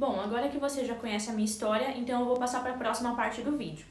Bom, agora que você já conhece a minha história, então eu vou passar para a próxima parte do vídeo.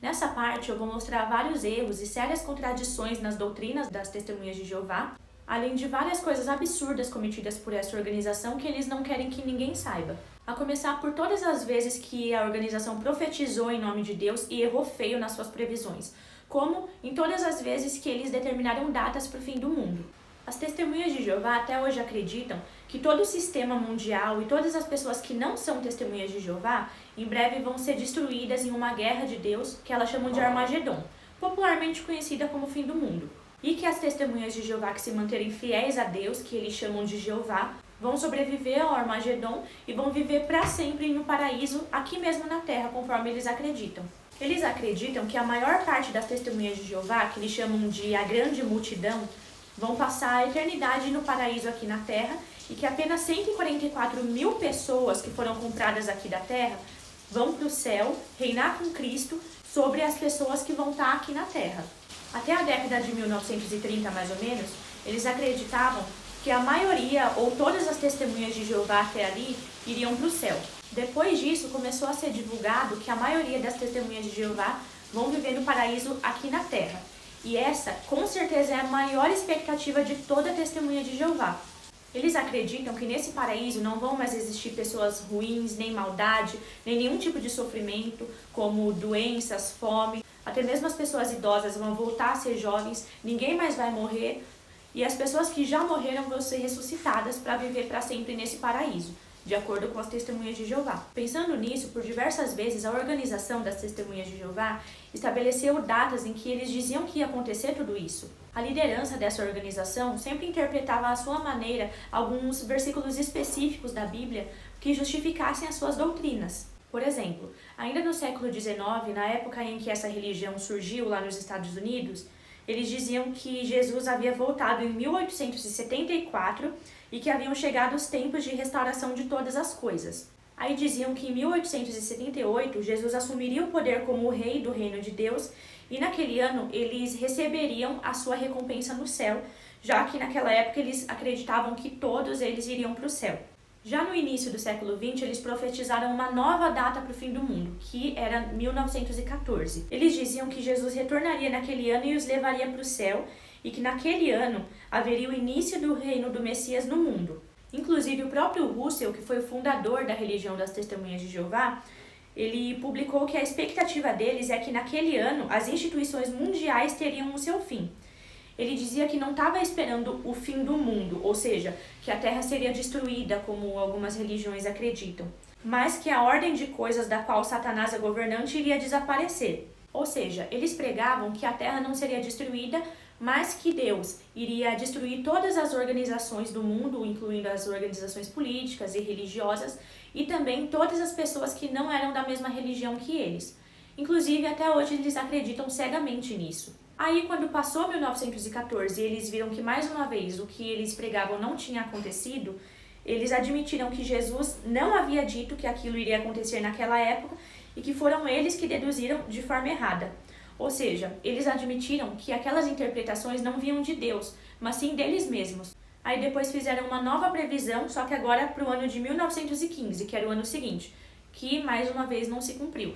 Nessa parte eu vou mostrar vários erros e sérias contradições nas doutrinas das Testemunhas de Jeová, além de várias coisas absurdas cometidas por essa organização que eles não querem que ninguém saiba. A começar por todas as vezes que a organização profetizou em nome de Deus e errou feio nas suas previsões, como em todas as vezes que eles determinaram datas para o fim do mundo. As Testemunhas de Jeová até hoje acreditam que todo o sistema mundial e todas as pessoas que não são Testemunhas de Jeová em breve vão ser destruídas em uma guerra de Deus que elas chamam de Armagedon, popularmente conhecida como fim do mundo. E que as Testemunhas de Jeová que se manterem fiéis a Deus, que eles chamam de Jeová, vão sobreviver ao Armagedon e vão viver para sempre em um paraíso aqui mesmo na Terra, conforme eles acreditam. Eles acreditam que a maior parte das Testemunhas de Jeová, que eles chamam de a grande multidão, vão passar a eternidade no paraíso aqui na Terra e que apenas 144 mil pessoas que foram compradas aqui da Terra vão para o céu reinar com Cristo sobre as pessoas que vão estar aqui na Terra. Até a década de 1930, mais ou menos, eles acreditavam que a maioria ou todas as Testemunhas de Jeová até ali iriam para o céu. Depois disso, começou a ser divulgado que a maioria das Testemunhas de Jeová vão viver no paraíso aqui na Terra. E essa, com certeza, é a maior expectativa de toda Testemunha de Jeová. Eles acreditam que nesse paraíso não vão mais existir pessoas ruins, nem maldade, nem nenhum tipo de sofrimento, como doenças, fome. Até mesmo as pessoas idosas vão voltar a ser jovens, ninguém mais vai morrer. E as pessoas que já morreram vão ser ressuscitadas para viver para sempre nesse paraíso, de acordo com as Testemunhas de Jeová. Pensando nisso, por diversas vezes, a organização das Testemunhas de Jeová estabeleceu datas em que eles diziam que ia acontecer tudo isso. A liderança dessa organização sempre interpretava à sua maneira alguns versículos específicos da Bíblia que justificassem as suas doutrinas. Por exemplo, ainda no século XIX, na época em que essa religião surgiu lá nos Estados Unidos, eles diziam que Jesus havia voltado em 1874 e que haviam chegado os tempos de restauração de todas as coisas. Aí diziam que em 1878 Jesus assumiria o poder como o rei do reino de Deus e naquele ano eles receberiam a sua recompensa no céu, já que naquela época eles acreditavam que todos eles iriam para o céu. Já no início do século XX, eles profetizaram uma nova data para o fim do mundo, que era 1914. Eles diziam que Jesus retornaria naquele ano e os levaria para o céu, e que naquele ano haveria o início do reino do Messias no mundo. Inclusive, o próprio Russell, que foi o fundador da religião das Testemunhas de Jeová, ele publicou que a expectativa deles é que naquele ano as instituições mundiais teriam o seu fim. Ele dizia que não estava esperando o fim do mundo, ou seja, que a Terra seria destruída, como algumas religiões acreditam, mas que a ordem de coisas da qual Satanás é governante iria desaparecer. Ou seja, eles pregavam que a Terra não seria destruída, mas que Deus iria destruir todas as organizações do mundo, incluindo as organizações políticas e religiosas, e também todas as pessoas que não eram da mesma religião que eles. Inclusive, até hoje eles acreditam cegamente nisso. Aí, quando passou 1914 e eles viram que, mais uma vez, o que eles pregavam não tinha acontecido, eles admitiram que Jesus não havia dito que aquilo iria acontecer naquela época e que foram eles que deduziram de forma errada. Ou seja, eles admitiram que aquelas interpretações não vinham de Deus, mas sim deles mesmos. Aí depois fizeram uma nova previsão, só que agora para o ano de 1915, que era o ano seguinte, que mais uma vez não se cumpriu.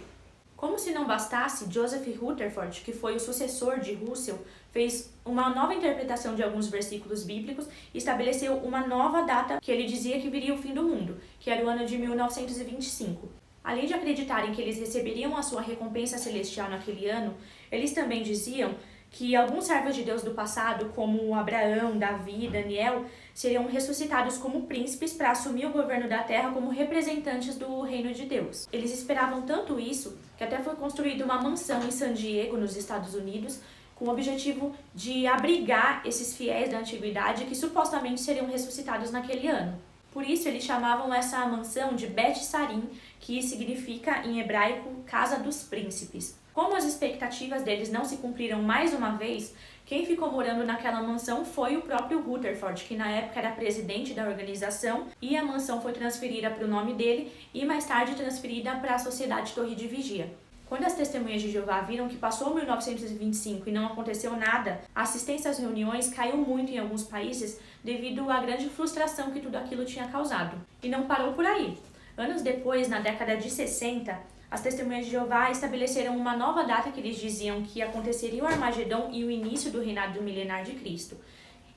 Como se não bastasse, Joseph Rutherford, que foi o sucessor de Russell, fez uma nova interpretação de alguns versículos bíblicos e estabeleceu uma nova data que ele dizia que viria o fim do mundo, que era o ano de 1925. Além de acreditarem que eles receberiam a sua recompensa celestial naquele ano, eles também diziam que alguns servos de Deus do passado, como Abraão, Davi, Daniel, seriam ressuscitados como príncipes para assumir o governo da terra como representantes do reino de Deus. Eles esperavam tanto isso que até foi construída uma mansão em San Diego, nos Estados Unidos, com o objetivo de abrigar esses fiéis da antiguidade que supostamente seriam ressuscitados naquele ano. Por isso eles chamavam essa mansão de Bet Sarim, que significa em hebraico Casa dos Príncipes. Como as expectativas deles não se cumpriram mais uma vez, quem ficou morando naquela mansão foi o próprio Rutherford, que na época era presidente da organização, e a mansão foi transferida para o nome dele e mais tarde transferida para a Sociedade Torre de Vigia. Quando as Testemunhas de Jeová viram que passou 1925 e não aconteceu nada, a assistência às reuniões caiu muito em alguns países devido à grande frustração que tudo aquilo tinha causado. E não parou por aí. Anos depois, na década de 60, as Testemunhas de Jeová estabeleceram uma nova data que eles diziam que aconteceria o Armagedon e o início do reinado milenar de Cristo.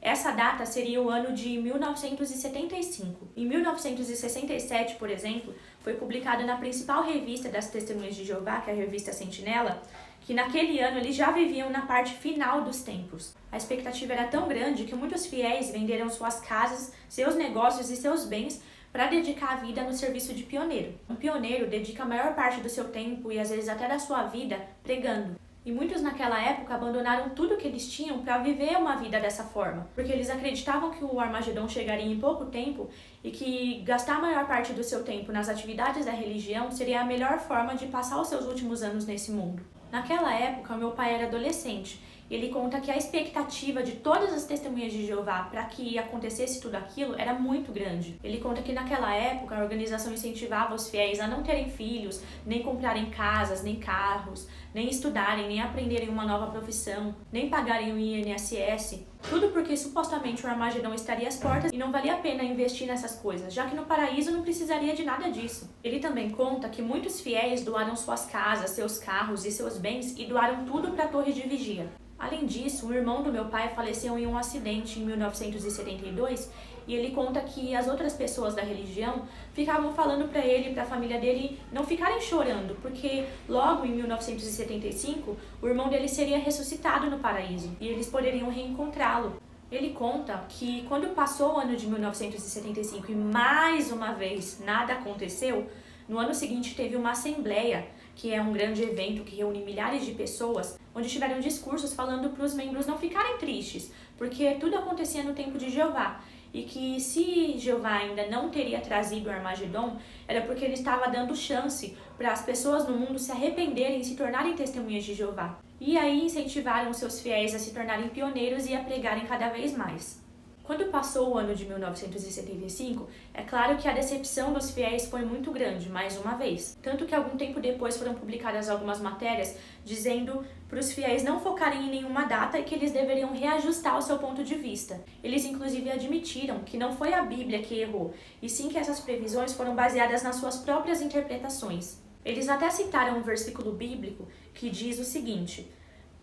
Essa data seria o ano de 1975. Em 1967, por exemplo, foi publicada na principal revista das Testemunhas de Jeová, que é a revista Sentinela, que naquele ano eles já viviam na parte final dos tempos. A expectativa era tão grande que muitos fiéis venderam suas casas, seus negócios e seus bens para dedicar a vida no serviço de pioneiro. Um pioneiro dedica a maior parte do seu tempo e às vezes até da sua vida pregando. E muitos naquela época abandonaram tudo que eles tinham para viver uma vida dessa forma, porque eles acreditavam que o Armagedon chegaria em pouco tempo e que gastar a maior parte do seu tempo nas atividades da religião seria a melhor forma de passar os seus últimos anos nesse mundo. Naquela época, meu pai era adolescente. Ele conta que a expectativa de todas as Testemunhas de Jeová para que acontecesse tudo aquilo era muito grande. Ele conta que naquela época a organização incentivava os fiéis a não terem filhos, nem comprarem casas, nem carros, nem estudarem, nem aprenderem uma nova profissão, nem pagarem o INSS. Tudo porque supostamente o Armagedon estaria às portas e não valia a pena investir nessas coisas, já que no paraíso não precisaria de nada disso. Ele também conta que muitos fiéis doaram suas casas, seus carros e seus bens e doaram tudo para a torre de vigia. Além disso, o irmão do meu pai faleceu em um acidente em 1972 e ele conta que as outras pessoas da religião ficavam falando para ele e para a família dele não ficarem chorando, porque logo em 1975 o irmão dele seria ressuscitado no paraíso e eles poderiam reencontrá-lo. Ele conta que quando passou o ano de 1975 e mais uma vez nada aconteceu, no ano seguinte teve uma assembleia, que é um grande evento que reúne milhares de pessoas, onde tiveram discursos falando para os membros não ficarem tristes, porque tudo acontecia no tempo de Jeová, e que se Jeová ainda não teria trazido o Armagedon, era porque ele estava dando chance para as pessoas no mundo se arrependerem e se tornarem testemunhas de Jeová. E aí incentivaram seus fiéis a se tornarem pioneiros e a pregarem cada vez mais. Quando passou o ano de 1975, é claro que a decepção dos fiéis foi muito grande, mais uma vez. Tanto que algum tempo depois foram publicadas algumas matérias dizendo para os fiéis não focarem em nenhuma data e que eles deveriam reajustar o seu ponto de vista. Eles inclusive admitiram que não foi a Bíblia que errou, e sim que essas previsões foram baseadas nas suas próprias interpretações. Eles até citaram um versículo bíblico que diz o seguinte: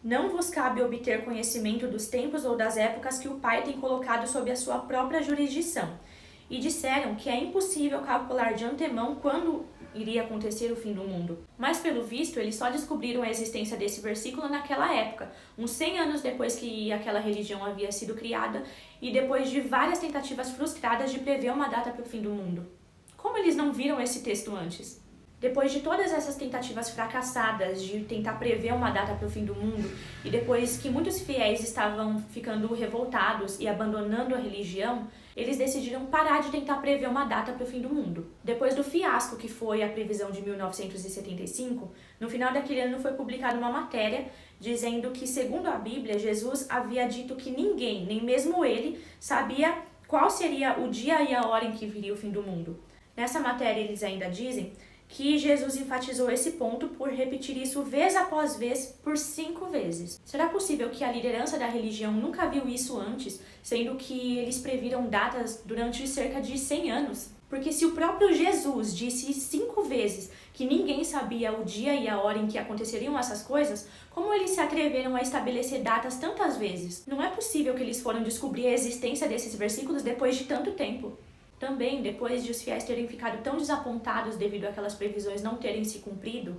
não vos cabe obter conhecimento dos tempos ou das épocas que o Pai tem colocado sob a sua própria jurisdição. E disseram que é impossível calcular de antemão quando iria acontecer o fim do mundo. Mas, pelo visto, eles só descobriram a existência desse versículo naquela época, uns 100 anos depois que aquela religião havia sido criada e depois de várias tentativas frustradas de prever uma data para o fim do mundo. Como eles não viram esse texto antes? Depois de todas essas tentativas fracassadas de tentar prever uma data para o fim do mundo, e depois que muitos fiéis estavam ficando revoltados e abandonando a religião, eles decidiram parar de tentar prever uma data para o fim do mundo. Depois do fiasco que foi a previsão de 1975, no final daquele ano foi publicada uma matéria dizendo que, segundo a Bíblia, Jesus havia dito que ninguém, nem mesmo ele, sabia qual seria o dia e a hora em que viria o fim do mundo. Nessa matéria eles ainda dizem que Jesus enfatizou esse ponto por repetir isso vez após vez por 5 vezes. Será possível que a liderança da religião nunca viu isso antes, sendo que eles previram datas durante cerca de 100 anos? Porque se o próprio Jesus disse 5 vezes que ninguém sabia o dia e a hora em que aconteceriam essas coisas, como eles se atreveram a estabelecer datas tantas vezes? Não é possível que eles foram descobrir a existência desses versículos depois de tanto tempo. Também, depois de os fiéis terem ficado tão desapontados devido àquelas previsões não terem se cumprido,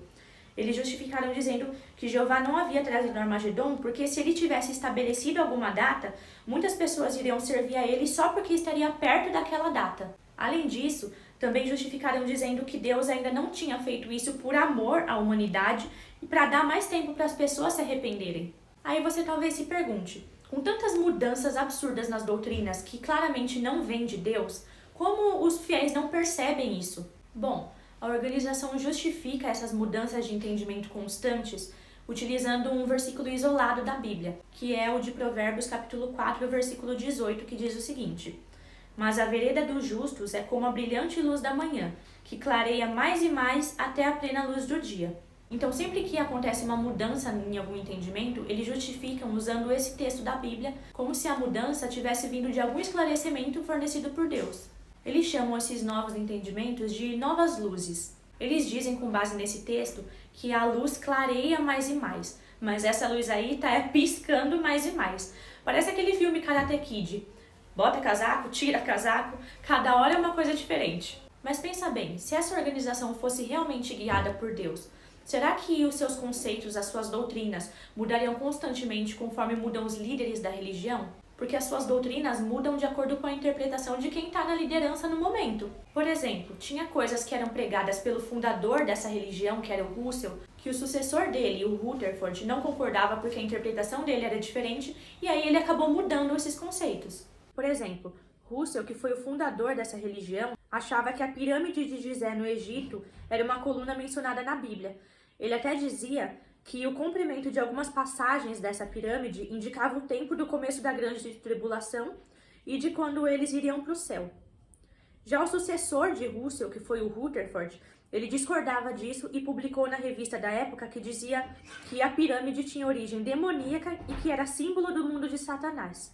eles justificaram dizendo que Jeová não havia trazido o Armagedon porque se ele tivesse estabelecido alguma data, muitas pessoas iriam servir a ele só porque estaria perto daquela data. Além disso, também justificaram dizendo que Deus ainda não tinha feito isso por amor à humanidade e para dar mais tempo para as pessoas se arrependerem. Aí você talvez se pergunte, com tantas mudanças absurdas nas doutrinas que claramente não vêm de Deus, como os fiéis não percebem isso? Bom, a organização justifica essas mudanças de entendimento constantes utilizando um versículo isolado da Bíblia, que é o de Provérbios capítulo 4, versículo 18, que diz o seguinte: mas a vereda dos justos é como a brilhante luz da manhã, que clareia mais e mais até a plena luz do dia. Então, sempre que acontece uma mudança em algum entendimento, eles justificam usando esse texto da Bíblia como se a mudança tivesse vindo de algum esclarecimento fornecido por Deus. Eles chamam esses novos entendimentos de novas luzes. Eles dizem, com base nesse texto, que a luz clareia mais e mais, mas essa luz aí tá piscando mais e mais. Parece aquele filme Karate Kid. Bota casaco, tira casaco, cada hora é uma coisa diferente. Mas pensa bem, se essa organização fosse realmente guiada por Deus, será que os seus conceitos, as suas doutrinas, mudariam constantemente conforme mudam os líderes da religião? Porque as suas doutrinas mudam de acordo com a interpretação de quem está na liderança no momento. Por exemplo, tinha coisas que eram pregadas pelo fundador dessa religião, que era o Russell, que o sucessor dele, o Rutherford, não concordava porque a interpretação dele era diferente, e aí ele acabou mudando esses conceitos. Por exemplo, Russell, que foi o fundador dessa religião, achava que a pirâmide de Gizé no Egito era uma coluna mencionada na Bíblia. Ele até dizia que o comprimento de algumas passagens dessa pirâmide indicava o tempo do começo da grande tribulação e de quando eles iriam para o céu. Já o sucessor de Russell, que foi o Rutherford, ele discordava disso e publicou na revista da época que dizia que a pirâmide tinha origem demoníaca e que era símbolo do mundo de Satanás.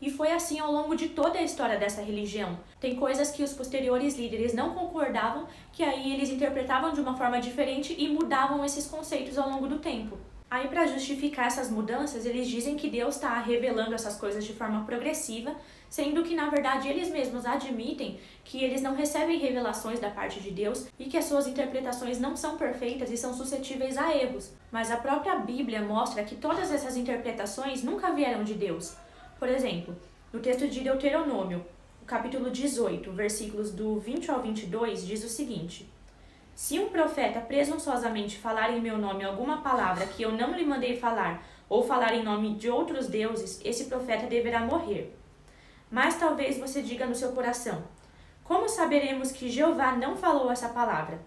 E foi assim ao longo de toda a história dessa religião. Tem coisas que os posteriores líderes não concordavam, que aí eles interpretavam de uma forma diferente e mudavam esses conceitos ao longo do tempo. Aí, para justificar essas mudanças, eles dizem que Deus está revelando essas coisas de forma progressiva, sendo que, na verdade, eles mesmos admitem que eles não recebem revelações da parte de Deus e que as suas interpretações não são perfeitas e são suscetíveis a erros. Mas a própria Bíblia mostra que todas essas interpretações nunca vieram de Deus. Por exemplo, no texto de Deuteronômio, o capítulo 18, versículos do 20 ao 22, diz o seguinte: Se um profeta presunçosamente falar em meu nome alguma palavra que eu não lhe mandei falar, ou falar em nome de outros deuses, esse profeta deverá morrer. Mas talvez você diga no seu coração: Como saberemos que Jeová não falou essa palavra?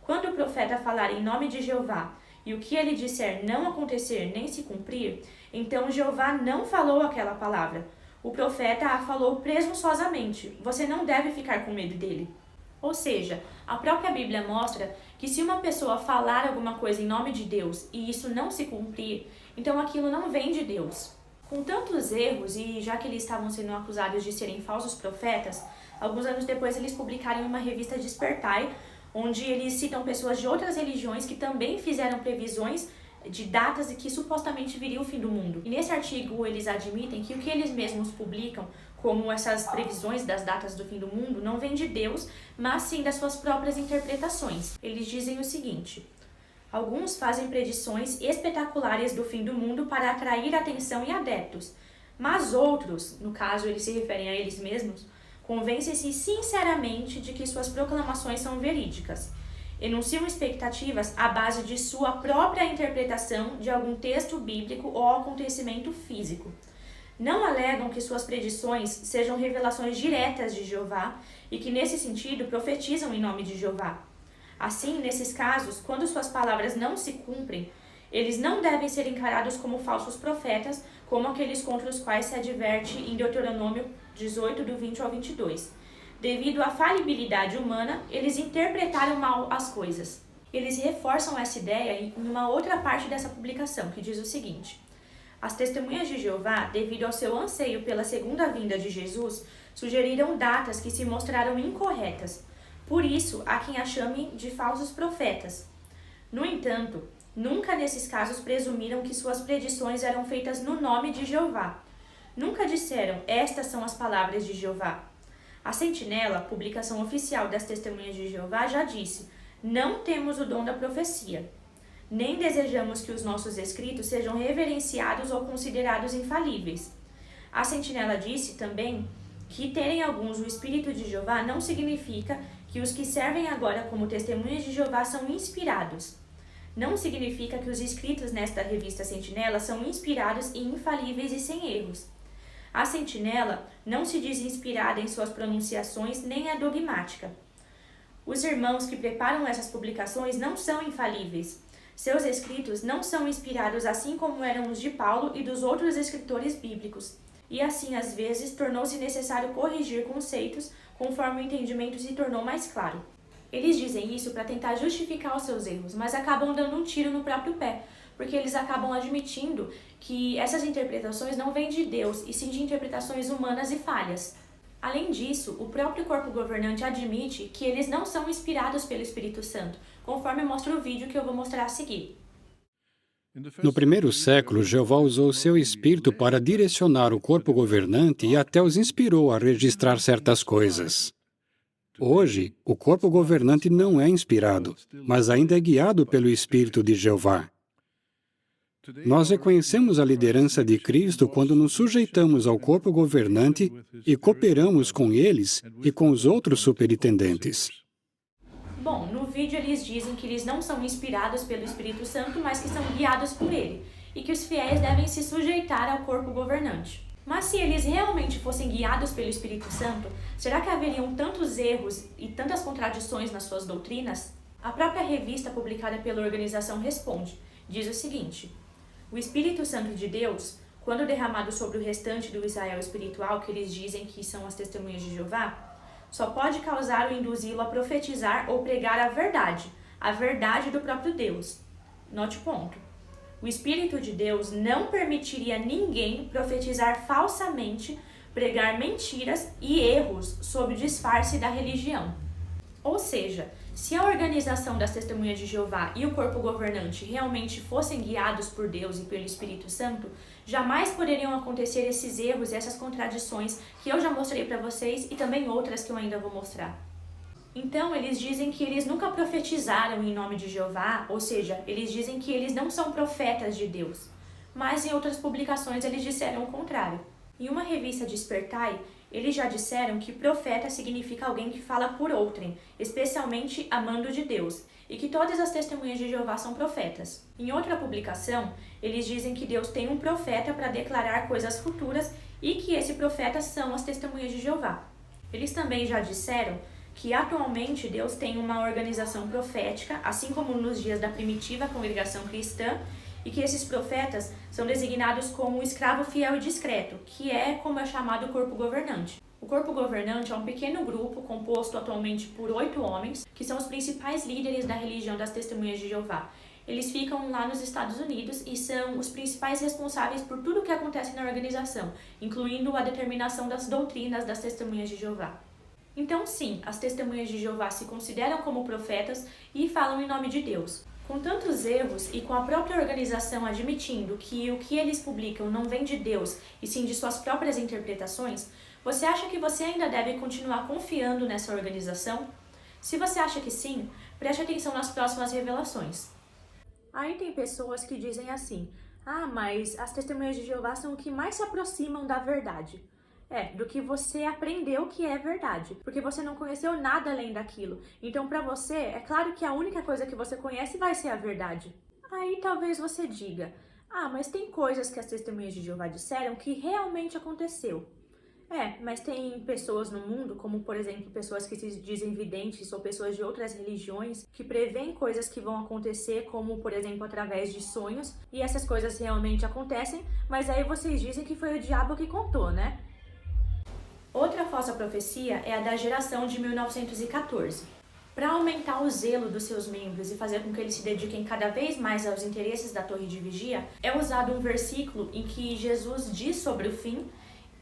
Quando o profeta falar em nome de Jeová, e o que ele disser não acontecer nem se cumprir, então Jeová não falou aquela palavra. O profeta a falou presunçosamente. Você não deve ficar com medo dele. Ou seja, a própria Bíblia mostra que se uma pessoa falar alguma coisa em nome de Deus e isso não se cumprir, então aquilo não vem de Deus. Com tantos erros, e já que eles estavam sendo acusados de serem falsos profetas, alguns anos depois eles publicaram em uma revista Despertai, onde eles citam pessoas de outras religiões que também fizeram previsões de datas e que supostamente viria o fim do mundo. E nesse artigo eles admitem que o que eles mesmos publicam, como essas previsões das datas do fim do mundo, não vem de Deus, mas sim das suas próprias interpretações. Eles dizem o seguinte: alguns fazem predições espetaculares do fim do mundo para atrair atenção e adeptos, mas outros, no caso eles se referem a eles mesmos, convencem-se sinceramente de que suas proclamações são verídicas. Enunciam expectativas à base de sua própria interpretação de algum texto bíblico ou acontecimento físico. Não alegam que suas predições sejam revelações diretas de Jeová e que, nesse sentido, profetizam em nome de Jeová. Assim, nesses casos, quando suas palavras não se cumprem, eles não devem ser encarados como falsos profetas, como aqueles contra os quais se adverte em Deuteronômio 18, do 20 ao 22. Devido à falibilidade humana, eles interpretaram mal as coisas. Eles reforçam essa ideia em uma outra parte dessa publicação, que diz o seguinte: as testemunhas de Jeová, devido ao seu anseio pela segunda vinda de Jesus, sugeriram datas que se mostraram incorretas. Por isso, há quem a chame de falsos profetas. No entanto, nunca nesses casos presumiram que suas predições eram feitas no nome de Jeová. Nunca disseram: estas são as palavras de Jeová. A Sentinela, publicação oficial das Testemunhas de Jeová, já disse: não temos o dom da profecia. Nem desejamos que os nossos escritos sejam reverenciados ou considerados infalíveis. A Sentinela disse também que terem alguns o Espírito de Jeová não significa que os que servem agora como testemunhas de Jeová são inspirados. Não significa que os escritos nesta revista Sentinela são inspirados e infalíveis e sem erros. A Sentinela não se diz inspirada em suas pronunciações nem é dogmática. Os irmãos que preparam essas publicações não são infalíveis. Seus escritos não são inspirados assim como eram os de Paulo e dos outros escritores bíblicos. E assim, às vezes, tornou-se necessário corrigir conceitos conforme o entendimento se tornou mais claro. Eles dizem isso para tentar justificar os seus erros, mas acabam dando um tiro no próprio pé, porque eles acabam admitindo que essas interpretações não vêm de Deus, e sim de interpretações humanas e falhas. Além disso, o próprio corpo governante admite que eles não são inspirados pelo Espírito Santo, conforme mostra o vídeo que eu vou mostrar a seguir. No primeiro século, Jeová usou seu espírito para direcionar o corpo governante e até os inspirou a registrar certas coisas. Hoje, o corpo governante não é inspirado, mas ainda é guiado pelo Espírito de Jeová. Nós reconhecemos a liderança de Cristo quando nos sujeitamos ao corpo governante e cooperamos com eles e com os outros superintendentes. Bom, no vídeo eles dizem que eles não são inspirados pelo Espírito Santo, mas que são guiados por ele, e que os fiéis devem se sujeitar ao corpo governante. Mas se eles realmente fossem guiados pelo Espírito Santo, será que haveriam tantos erros e tantas contradições nas suas doutrinas? A própria revista publicada pela organização Responde diz o seguinte: o Espírito Santo de Deus, quando derramado sobre o restante do Israel espiritual, que eles dizem que são as testemunhas de Jeová, só pode causar ou induzi-lo a profetizar ou pregar a verdade do próprio Deus. Note o ponto. O Espírito de Deus não permitiria ninguém profetizar falsamente, pregar mentiras e erros sob o disfarce da religião. Ou seja, se a organização das Testemunhas de Jeová e o corpo governante realmente fossem guiados por Deus e pelo Espírito Santo, jamais poderiam acontecer esses erros e essas contradições que eu já mostrei para vocês e também outras que eu ainda vou mostrar. Então, eles dizem que eles nunca profetizaram em nome de Jeová, ou seja, eles dizem que eles não são profetas de Deus. Mas em outras publicações eles disseram o contrário. Em uma revista Despertai, eles já disseram que profeta significa alguém que fala por outrem, especialmente amando de Deus, e que todas as testemunhas de Jeová são profetas. Em outra publicação, eles dizem que Deus tem um profeta para declarar coisas futuras e que esse profeta são as testemunhas de Jeová. Eles também já disseram que atualmente Deus tem uma organização profética, assim como nos dias da primitiva congregação cristã, e que esses profetas são designados como escravo fiel e discreto, que é como é chamado o corpo governante. O corpo governante é um pequeno grupo composto atualmente por 8 homens, que são os principais líderes da religião das Testemunhas de Jeová. Eles ficam lá nos Estados Unidos e são os principais responsáveis por tudo o que acontece na organização, incluindo a determinação das doutrinas das Testemunhas de Jeová. Então, sim, as Testemunhas de Jeová se consideram como profetas e falam em nome de Deus. Com tantos erros e com a própria organização admitindo que o que eles publicam não vem de Deus e sim de suas próprias interpretações, você acha que você ainda deve continuar confiando nessa organização? Se você acha que sim, preste atenção nas próximas revelações. Aí tem pessoas que dizem assim: mas as Testemunhas de Jeová são o que mais se aproximam da verdade. Do que você aprendeu que é verdade, porque você não conheceu nada além daquilo. Então, para você, é claro que a única coisa que você conhece vai ser a verdade. Aí talvez você diga: mas tem coisas que as Testemunhas de Jeová disseram que realmente aconteceu. Mas tem pessoas no mundo, como por exemplo, pessoas que se dizem videntes ou pessoas de outras religiões, que preveem coisas que vão acontecer, como por exemplo, através de sonhos, e essas coisas realmente acontecem, mas aí vocês dizem que foi o diabo que contou, né? Outra falsa profecia é a da geração de 1914. Para aumentar o zelo dos seus membros e fazer com que eles se dediquem cada vez mais aos interesses da torre de vigia, é usado um versículo em que Jesus diz sobre o fim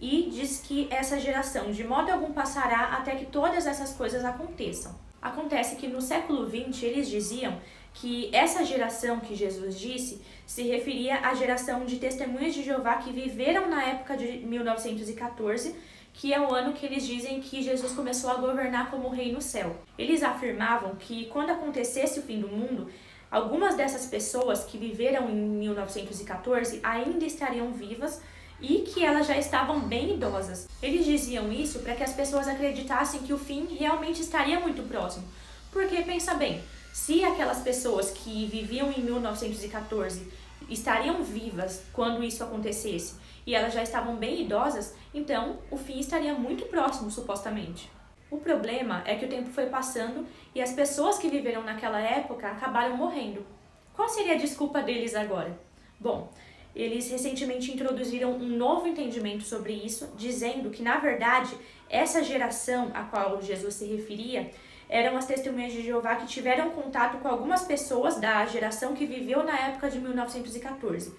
e diz que essa geração de modo algum passará até que todas essas coisas aconteçam. Acontece que no século XX eles diziam que essa geração que Jesus disse se referia à geração de testemunhas de Jeová que viveram na época de 1914, que é o ano que eles dizem que Jesus começou a governar como rei no céu. Eles afirmavam que quando acontecesse o fim do mundo, algumas dessas pessoas que viveram em 1914 ainda estariam vivas e que elas já estavam bem idosas. Eles diziam isso para que as pessoas acreditassem que o fim realmente estaria muito próximo. Porque, pensa bem, se aquelas pessoas que viviam em 1914 estariam vivas quando isso acontecesse e elas já estavam bem idosas, então o fim estaria muito próximo, supostamente. O problema é que o tempo foi passando e as pessoas que viveram naquela época acabaram morrendo. Qual seria a desculpa deles agora? Bom, eles recentemente introduziram um novo entendimento sobre isso, dizendo que, na verdade, essa geração a qual Jesus se referia eram as Testemunhas de Jeová que tiveram contato com algumas pessoas da geração que viveu na época de 1914.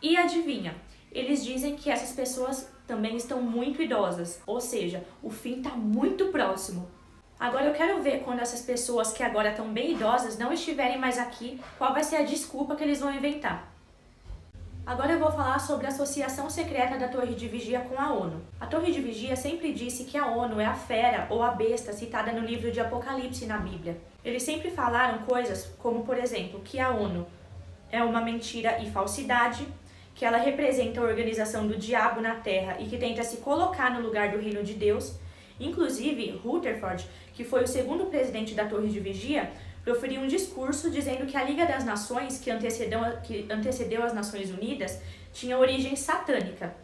E adivinha, eles dizem que essas pessoas também estão muito idosas, ou seja, o fim está muito próximo. Agora eu quero ver quando essas pessoas que agora estão bem idosas não estiverem mais aqui, qual vai ser a desculpa que eles vão inventar. Agora eu vou falar sobre a associação secreta da Torre de Vigia com a ONU. A Torre de Vigia sempre disse que a ONU é a fera ou a besta citada no livro de Apocalipse na Bíblia. Eles sempre falaram coisas como, por exemplo, que a ONU é uma mentira e falsidade, que ela representa a organização do diabo na Terra e que tenta se colocar no lugar do reino de Deus. Inclusive, Rutherford, que foi o segundo presidente da Torre de Vigia, proferiu um discurso dizendo que a Liga das Nações, que antecedeu as Nações Unidas, tinha origem satânica.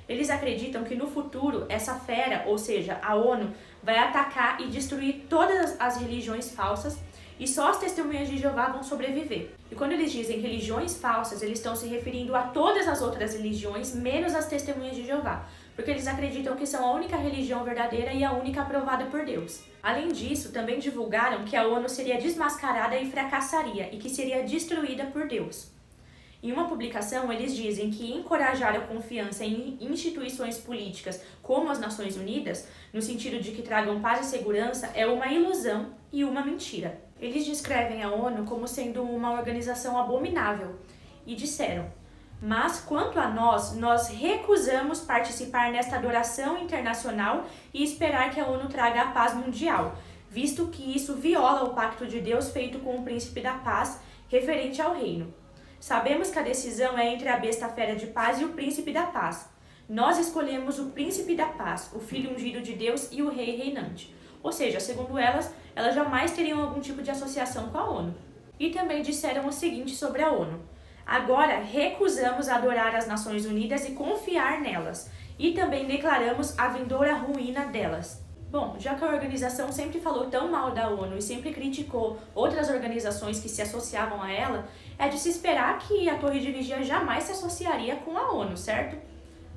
Eles acreditam que no futuro essa fera, ou seja, a ONU, vai atacar e destruir todas as religiões falsas e só as testemunhas de Jeová vão sobreviver. E quando eles dizem religiões falsas, eles estão se referindo a todas as outras religiões, menos as testemunhas de Jeová, porque eles acreditam que são a única religião verdadeira e a única aprovada por Deus. Além disso, também divulgaram que a ONU seria desmascarada e fracassaria e que seria destruída por Deus. Em uma publicação, eles dizem que encorajar a confiança em instituições políticas como as Nações Unidas, no sentido de que tragam paz e segurança, é uma ilusão e uma mentira. Eles descrevem a ONU como sendo uma organização abominável e disseram: mas quanto a nós recusamos participar nesta adoração internacional e esperar que a ONU traga a paz mundial, visto que isso viola o pacto de Deus feito com o príncipe da paz referente ao reino. Sabemos que a decisão é entre a besta fera de paz e o príncipe da paz. Nós escolhemos o príncipe da paz, o filho ungido de Deus e o rei reinante. Ou seja, segundo elas jamais teriam algum tipo de associação com a ONU. E também disseram o seguinte sobre a ONU: agora recusamos adorar as Nações Unidas e confiar nelas, e também declaramos a vindoura ruína delas. Bom, já que a organização sempre falou tão mal da ONU e sempre criticou outras organizações que se associavam a ela, é de se esperar que a Torre de Vigia jamais se associaria com a ONU, certo?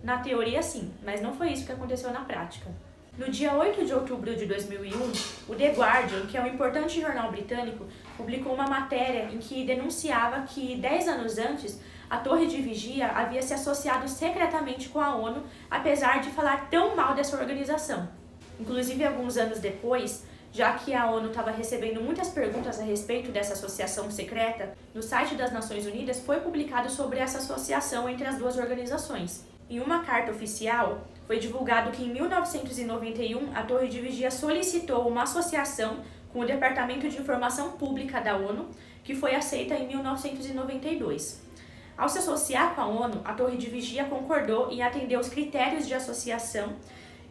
Na teoria sim, mas não foi isso que aconteceu na prática. No dia 8 de outubro de 2001, o The Guardian, que é um importante jornal britânico, publicou uma matéria em que denunciava que 10 anos antes, a Torre de Vigia havia se associado secretamente com a ONU, apesar de falar tão mal dessa organização. Inclusive, alguns anos depois, já que a ONU estava recebendo muitas perguntas a respeito dessa associação secreta, no site das Nações Unidas foi publicado sobre essa associação entre as duas organizações. Em uma carta oficial, foi divulgado que em 1991 a Torre de Vigia solicitou uma associação com o Departamento de Informação Pública da ONU, que foi aceita em 1992. Ao se associar com a ONU, a Torre de Vigia concordou em atender os critérios de associação,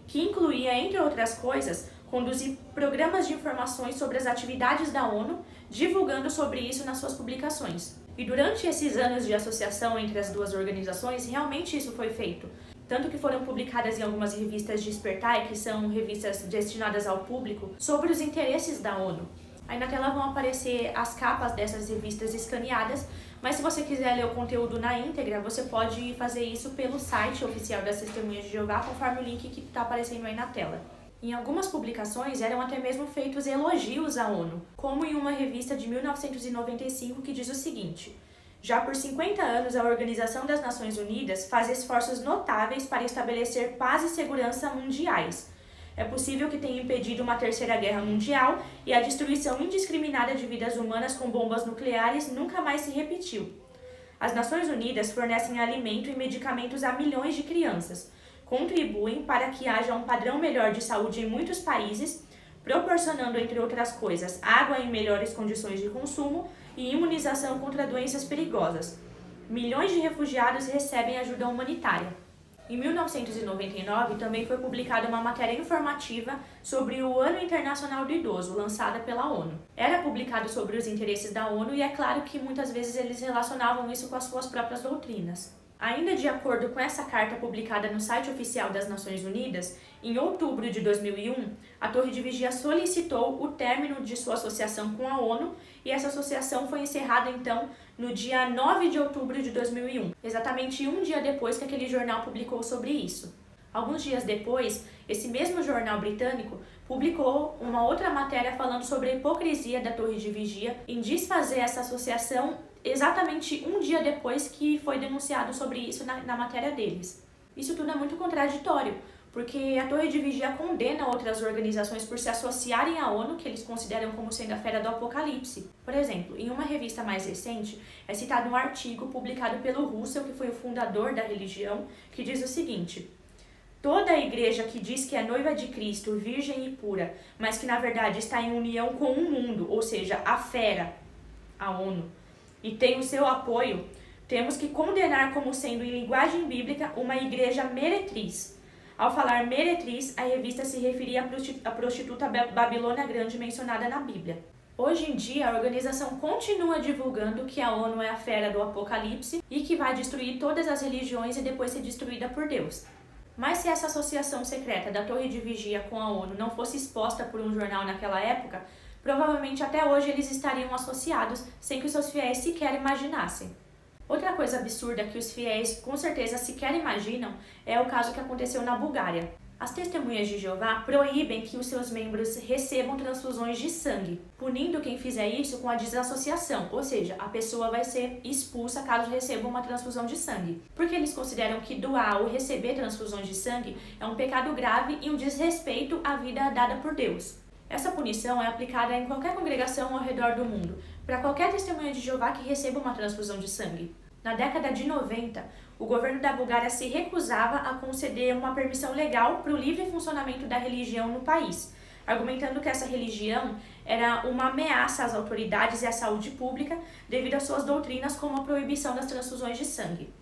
que incluía, entre outras coisas, conduzir programas de informações sobre as atividades da ONU, divulgando sobre isso nas suas publicações. E durante esses anos de associação entre as duas organizações, realmente isso foi feito. Tanto que foram publicadas em algumas revistas de Despertai, que são revistas destinadas ao público, sobre os interesses da ONU. Aí na tela vão aparecer as capas dessas revistas escaneadas, mas se você quiser ler o conteúdo na íntegra, você pode fazer isso pelo site oficial das Testemunhas de Jeová, conforme o link que está aparecendo aí na tela. Em algumas publicações eram até mesmo feitos elogios à ONU, como em uma revista de 1995 que diz o seguinte: já por 50 anos, a Organização das Nações Unidas faz esforços notáveis para estabelecer paz e segurança mundiais. É possível que tenha impedido uma terceira guerra mundial e a destruição indiscriminada de vidas humanas com bombas nucleares nunca mais se repetiu. As Nações Unidas fornecem alimento e medicamentos a milhões de crianças, contribuem para que haja um padrão melhor de saúde em muitos países, proporcionando, entre outras coisas, água em melhores condições de consumo e imunização contra doenças perigosas. Milhões de refugiados recebem ajuda humanitária. Em 1999, também foi publicada uma matéria informativa sobre o Ano Internacional do Idoso, lançada pela ONU. Era publicado sobre os interesses da ONU e é claro que muitas vezes eles relacionavam isso com as suas próprias doutrinas. Ainda de acordo com essa carta publicada no site oficial das Nações Unidas, em outubro de 2001, a Torre de Vigia solicitou o término de sua associação com a ONU e essa associação foi encerrada, então, no dia 9 de outubro de 2001, exatamente um dia depois que aquele jornal publicou sobre isso. Alguns dias depois, esse mesmo jornal britânico publicou uma outra matéria falando sobre a hipocrisia da Torre de Vigia em desfazer essa associação exatamente um dia depois que foi denunciado sobre isso na matéria deles. Isso tudo é muito contraditório, porque a Torre de Vigia condena outras organizações por se associarem à ONU, que eles consideram como sendo a fera do Apocalipse. Por exemplo, em uma revista mais recente, é citado um artigo publicado pelo Russell, que foi o fundador da religião, que diz o seguinte: toda a igreja que diz que é noiva de Cristo, virgem e pura, mas que na verdade está em união com o mundo, ou seja, a fera, a ONU, e tem o seu apoio, temos que condenar como sendo, em linguagem bíblica, uma igreja meretriz. Ao falar meretriz, a revista se referia à prostituta Babilônia Grande mencionada na Bíblia. Hoje em dia, a organização continua divulgando que a ONU é a fera do Apocalipse e que vai destruir todas as religiões e depois ser destruída por Deus. Mas se essa associação secreta da Torre de Vigia com a ONU não fosse exposta por um jornal naquela época, provavelmente até hoje eles estariam associados sem que os seus fiéis sequer imaginassem. Outra coisa absurda que os fiéis com certeza sequer imaginam é o caso que aconteceu na Bulgária. As testemunhas de Jeová proíbem que os seus membros recebam transfusões de sangue, punindo quem fizer isso com a desassociação, ou seja, a pessoa vai ser expulsa caso receba uma transfusão de sangue, porque eles consideram que doar ou receber transfusões de sangue é um pecado grave e um desrespeito à vida dada por Deus. Essa punição é aplicada em qualquer congregação ao redor do mundo, para qualquer testemunha de Jeová que receba uma transfusão de sangue. Na década de 90, o governo da Bulgária se recusava a conceder uma permissão legal para o livre funcionamento da religião no país, argumentando que essa religião era uma ameaça às autoridades e à saúde pública devido às suas doutrinas como a proibição das transfusões de sangue.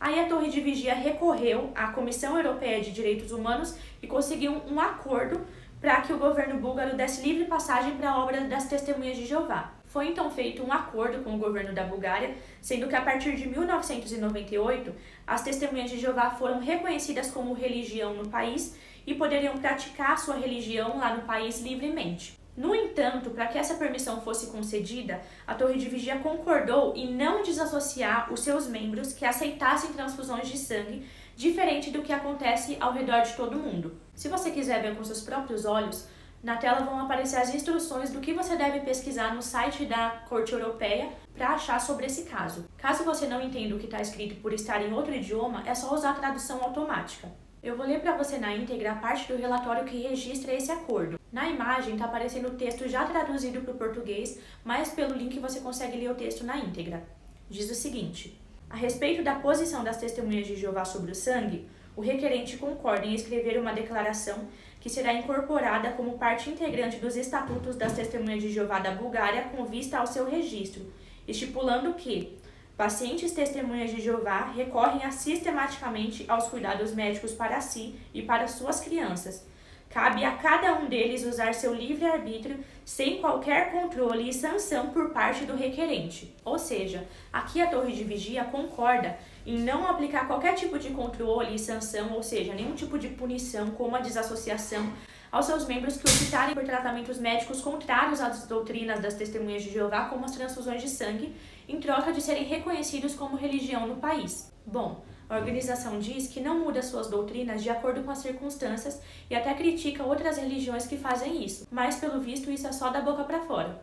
Aí a Torre de Vigia recorreu à Comissão Europeia de Direitos Humanos e conseguiu um acordo para que o governo búlgaro desse livre passagem para a obra das Testemunhas de Jeová. Foi então feito um acordo com o governo da Bulgária, sendo que a partir de 1998, as Testemunhas de Jeová foram reconhecidas como religião no país e poderiam praticar sua religião lá no país livremente. No entanto, para que essa permissão fosse concedida, a Torre de Vigia concordou em não desassociar os seus membros que aceitassem transfusões de sangue, diferente do que acontece ao redor de todo mundo. Se você quiser ver com seus próprios olhos, na tela vão aparecer as instruções do que você deve pesquisar no site da Corte Europeia para achar sobre esse caso. Caso você não entenda o que está escrito por estar em outro idioma, é só usar a tradução automática. Eu vou ler para você na íntegra a parte do relatório que registra esse acordo. Na imagem está aparecendo o texto já traduzido para o português, mas pelo link você consegue ler o texto na íntegra. Diz o seguinte: a respeito da posição das Testemunhas de Jeová sobre o sangue, o requerente concorda em escrever uma declaração que será incorporada como parte integrante dos estatutos das Testemunhas de Jeová da Bulgária com vista ao seu registro, estipulando que pacientes testemunhas de Jeová recorrem sistematicamente aos cuidados médicos para si e para suas crianças. Cabe a cada um deles usar seu livre-arbítrio sem qualquer controle e sanção por parte do requerente. Ou seja, aqui a Torre de Vigia concorda em não aplicar qualquer tipo de controle e sanção, ou seja, nenhum tipo de punição, como a desassociação, aos seus membros que optarem por tratamentos médicos contrários às doutrinas das Testemunhas de Jeová, como as transfusões de sangue, em troca de serem reconhecidos como religião no país. Bom, a organização diz que não muda suas doutrinas de acordo com as circunstâncias e até critica outras religiões que fazem isso, mas pelo visto isso é só da boca para fora.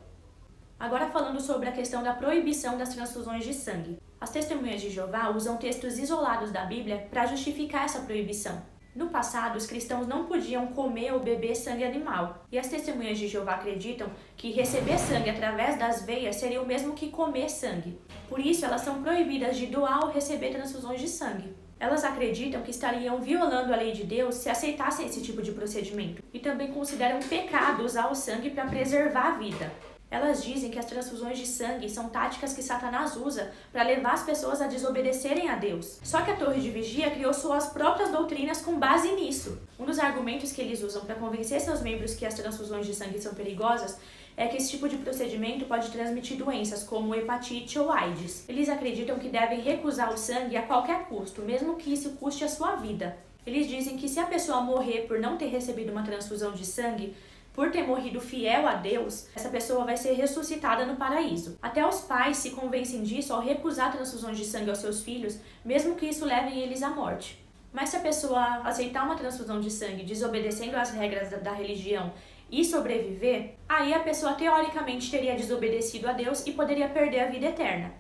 Agora falando sobre a questão da proibição das transfusões de sangue. As Testemunhas de Jeová usam textos isolados da Bíblia para justificar essa proibição. No passado, os cristãos não podiam comer ou beber sangue animal, e as Testemunhas de Jeová acreditam que receber sangue através das veias seria o mesmo que comer sangue. Por isso, elas são proibidas de doar ou receber transfusões de sangue. Elas acreditam que estariam violando a lei de Deus se aceitassem esse tipo de procedimento, e também consideram pecado usar o sangue para preservar a vida. Elas dizem que as transfusões de sangue são táticas que Satanás usa para levar as pessoas a desobedecerem a Deus. Só que a Torre de Vigia criou suas próprias doutrinas com base nisso. Um dos argumentos que eles usam para convencer seus membros que as transfusões de sangue são perigosas é que esse tipo de procedimento pode transmitir doenças como hepatite ou AIDS. Eles acreditam que devem recusar o sangue a qualquer custo, mesmo que isso custe a sua vida. Eles dizem que se a pessoa morrer por não ter recebido uma transfusão de sangue, por ter morrido fiel a Deus, essa pessoa vai ser ressuscitada no paraíso. Até os pais se convencem disso ao recusar transfusões de sangue aos seus filhos, mesmo que isso leve eles à morte. Mas se a pessoa aceitar uma transfusão de sangue desobedecendo às regras da religião e sobreviver, aí a pessoa teoricamente teria desobedecido a Deus e poderia perder a vida eterna.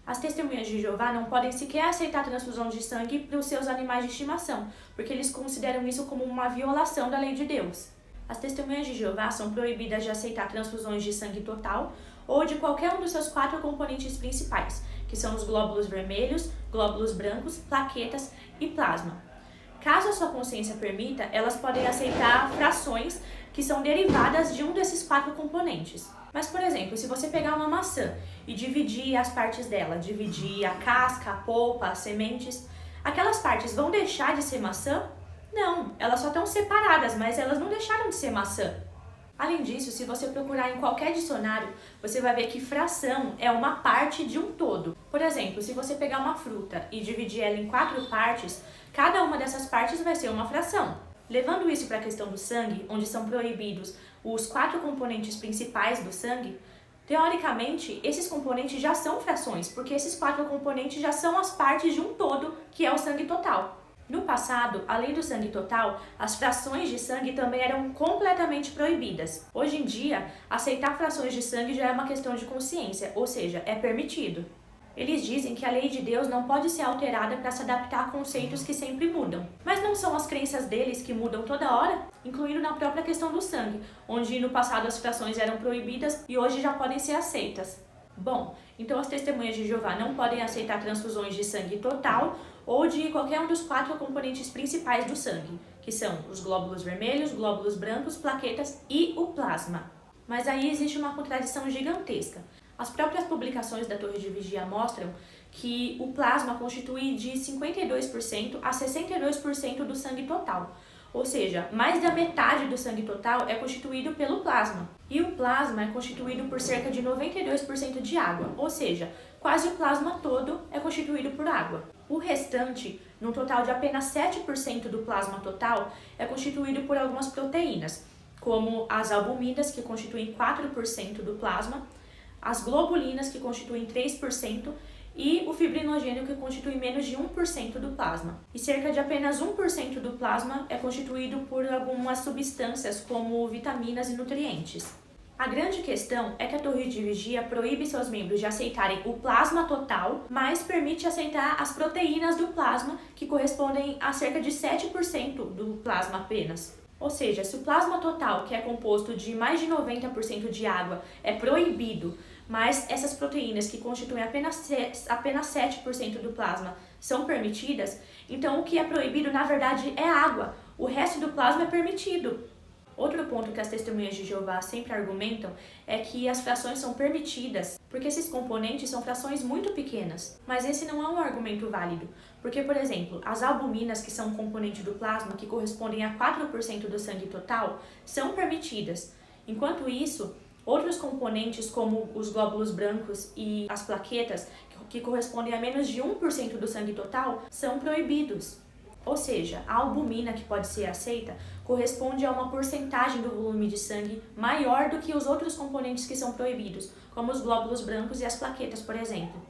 As testemunhas de Jeová não podem sequer aceitar transfusão de sangue para os seus animais de estimação, porque eles consideram isso como uma violação da lei de Deus. As testemunhas de Jeová são proibidas de aceitar transfusões de sangue total ou de qualquer um dos seus 4 componentes principais, que são os glóbulos vermelhos, glóbulos brancos, plaquetas e plasma. Caso a sua consciência permita, elas podem aceitar frações que são derivadas de um desses 4 componentes. Mas, por exemplo, se você pegar uma maçã e dividir as partes dela, dividir a casca, a polpa, as sementes, aquelas partes vão deixar de ser maçã? Não, elas só estão separadas, mas elas não deixaram de ser maçã. Além disso, se você procurar em qualquer dicionário, você vai ver que fração é uma parte de um todo. Por exemplo, se você pegar uma fruta e dividir ela em 4 partes, cada uma dessas partes vai ser uma fração. Levando isso para a questão do sangue, onde são proibidos os 4 componentes principais do sangue, teoricamente, esses componentes já são frações, porque esses 4 componentes já são as partes de um todo, que é o sangue total. No passado, além do sangue total, as frações de sangue também eram completamente proibidas. Hoje em dia, aceitar frações de sangue já é uma questão de consciência, ou seja, é permitido. Eles dizem que a lei de Deus não pode ser alterada para se adaptar a conceitos que sempre mudam. Mas não são as crenças deles que mudam toda hora, incluindo na própria questão do sangue, onde no passado as frações eram proibidas e hoje já podem ser aceitas. Bom, então as testemunhas de Jeová não podem aceitar transfusões de sangue total ou de qualquer um dos 4 componentes principais do sangue, que são os glóbulos vermelhos, glóbulos brancos, plaquetas e o plasma. Mas aí existe uma contradição gigantesca. As próprias publicações da Torre de Vigia mostram que o plasma constitui de 52% a 62% do sangue total. Ou seja, mais da metade do sangue total é constituído pelo plasma. E o plasma é constituído por cerca de 92% de água, ou seja, quase o plasma todo é constituído por água. O restante, num total de apenas 7% do plasma total, é constituído por algumas proteínas, como as albuminas, que constituem 4% do plasma, as globulinas, que constituem 3%, e o fibrinogênio, que constitui menos de 1% do plasma. E cerca de apenas 1% do plasma é constituído por algumas substâncias, como vitaminas e nutrientes. A grande questão é que a Torre de Vigia proíbe seus membros de aceitarem o plasma total, mas permite aceitar as proteínas do plasma, que correspondem a cerca de 7% do plasma apenas. Ou seja, se o plasma total, que é composto de mais de 90% de água, é proibido, mas essas proteínas, que constituem apenas 7% do plasma, são permitidas, então o que é proibido, na verdade, é água. O resto do plasma é permitido. Outro ponto que as testemunhas de Jeová sempre argumentam é que as frações são permitidas, porque esses componentes são frações muito pequenas. Mas esse não é um argumento válido, porque, por exemplo, as albuminas, que são um componente do plasma, que correspondem a 4% do sangue total, são permitidas. Enquanto isso, outros componentes, como os glóbulos brancos e as plaquetas, que correspondem a menos de 1% do sangue total, são proibidos. Ou seja, a albumina, que pode ser aceita, corresponde a uma porcentagem do volume de sangue maior do que os outros componentes que são proibidos, como os glóbulos brancos e as plaquetas, por exemplo.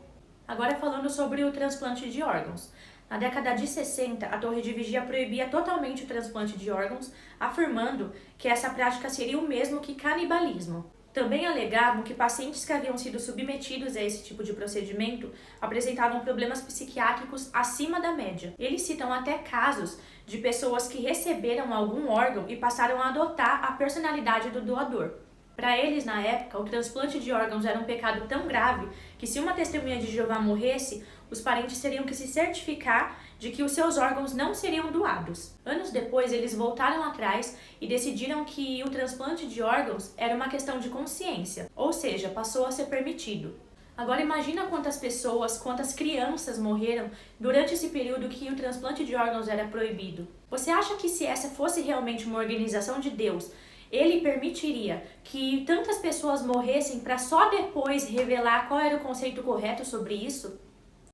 Agora falando sobre o transplante de órgãos. Na década de 60, a Torre de Vigia proibia totalmente o transplante de órgãos, afirmando que essa prática seria o mesmo que canibalismo. Também alegavam que pacientes que haviam sido submetidos a esse tipo de procedimento apresentavam problemas psiquiátricos acima da média. Eles citam até casos de pessoas que receberam algum órgão e passaram a adotar a personalidade do doador. Para eles, na época, o transplante de órgãos era um pecado tão grave que, se uma testemunha de Jeová morresse, os parentes teriam que se certificar de que os seus órgãos não seriam doados. Anos depois, eles voltaram atrás e decidiram que o transplante de órgãos era uma questão de consciência, ou seja, passou a ser permitido. Agora imagina quantas pessoas, quantas crianças morreram durante esse período que o transplante de órgãos era proibido. Você acha que, se essa fosse realmente uma organização de Deus, ele permitiria que tantas pessoas morressem para só depois revelar qual era o conceito correto sobre isso?